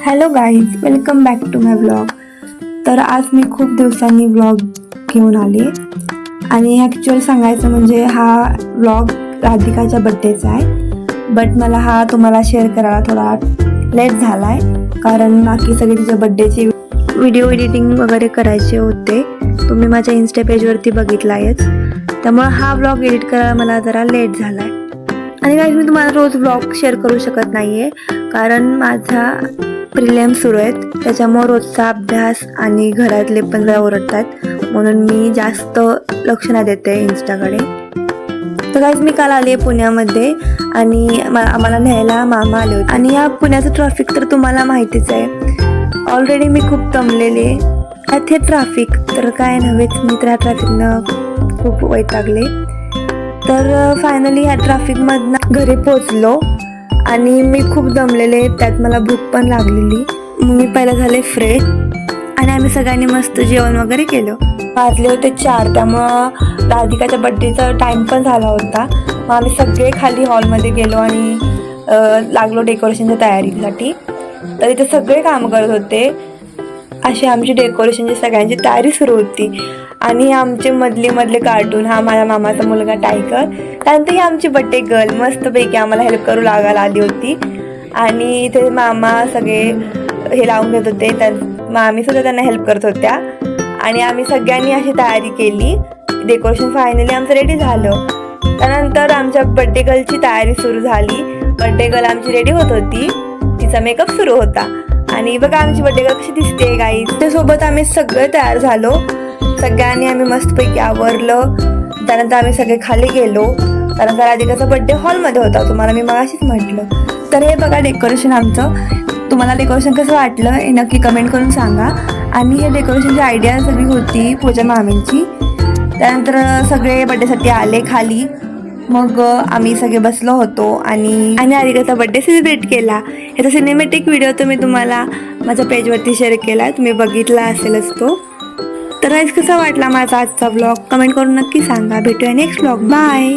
Hello guys, welcome back to my vlog. तर आज मी खूप दिवसांनी व्लॉग घेऊन आले आणि ॲक्च्युअल सांगायचं म्हणजे हा व्लॉग राधिकाच्या बड्डेचा आहे. बट मला हा तुम्हाला शेअर करायला थोडा लेट झाला आहे, कारण बाकी सगळे तिच्या बड्डेचे व्हिडिओ एडिटिंग वगैरे करायचे होते. तुम्ही माझ्या इन्स्टा पेजवरती बघितला आहेच, त्यामुळे हा व्लॉग एडिट करायला मला जरा लेट झाला आहे. आणि गाईज, मी तुम्हाला रोज व्लॉग शेअर करू शकत नाही आहे, कारण माझा प्रिलियम सुरू आहेत, त्याच्यामुळे रोजचा अभ्यास आणि घरातले पण जरा ओरडतात, म्हणून मी जास्त लक्ष नाही देते इन्स्टाकडे. तर गाईज, मी काल आले पुण्यामध्ये आणि आम्हाला न्यायला मामा आले होते. आणि या पुण्याचं ट्रॅफिक तर तुम्हाला माहितीच आहे. ऑलरेडी मी खूप दमलेले, हे ट्रॅफिक तर काय नव्हेच, मी तर ह्या ट्रॅफिकनं खूप वैतागले. तर फायनली ह्या ट्रॅफिकमधनं घरी पोचलो आणि मी खूप दमलेले, त्यात मला भूक पण लागलेली. मी पहिला झाले फ्रेश आणि आम्ही सगळ्यांनी मस्त जेवण वगैरे केलं. वाजले होते 4, त्यामुळं राधिकाच्या बड्डेचा टाईम पण झाला होता. मग आम्ही सगळे खाली हॉलमध्ये गेलो आणि लागलो डेकोरेशनच्या तयारीसाठी. तर इथे सगळे काम करत होते, अशी आमची डेकोरेशनची सगळ्यांची तयारी सुरू होती. आणि आमचे मधले कार्टून, हा माझ्या मामाचा मुलगा टायगर, त्यानंतर ही आमची बड्डे गर्ल मस्तपैकी आम्हाला हेल्प करू लागायला आली होती. आणि इथे मामा सगळे हे लावून घेत होते, तर मामीसुद्धा त्यांना हेल्प करत होत्या. आणि आम्ही सगळ्यांनी अशी तयारी केली. डेकोरेशन फायनली आमचं रेडी झालं. त्यानंतर आमच्या बड्डे गर्लची तयारी सुरू झाली. बड्डे गर्ल आमची रेडी होत होती, तिचा मेकअप सुरू होता. आणि बघा आमची बड्डे गर्ल कशी दिसते गाईज. त्यासोबत आम्ही सगळे तयार झालो, सगळ्यांनी आम्ही मस्तपैकी आवरलं. त्यानंतर आम्ही सगळे खाली गेलो, त्यानंतर राधिकाचा बड्डे हॉलमध्ये होता, तुम्हाला मी मगाशीच म्हटलं. तर हे बघा डेकोरेशन आमचं. तुम्हाला डेकोरेशन कसं वाटलं हे नक्की कमेंट करून सांगा. आणि हे डेकोरेशनची आयडिया सगळी होती पूजा मामींची. त्यानंतर सगळे बड्डेसाठी आले खाली. मग आम्ही सगळे बसलो होतो आणि राधिकाचा बड्डे सेलिब्रेट केला. ह्याचा सिनेमॅटिक व्हिडिओ तर मी तुम्हाला माझ्या पेजवरती शेअर केला, तुम्ही बघितला असेलच तो. तर गाईज, कसा वाटला माझा आजचा व्लॉग कमेंट करून नक्की सांगा. भेटूया नेक्स्ट व्लॉग. बाय.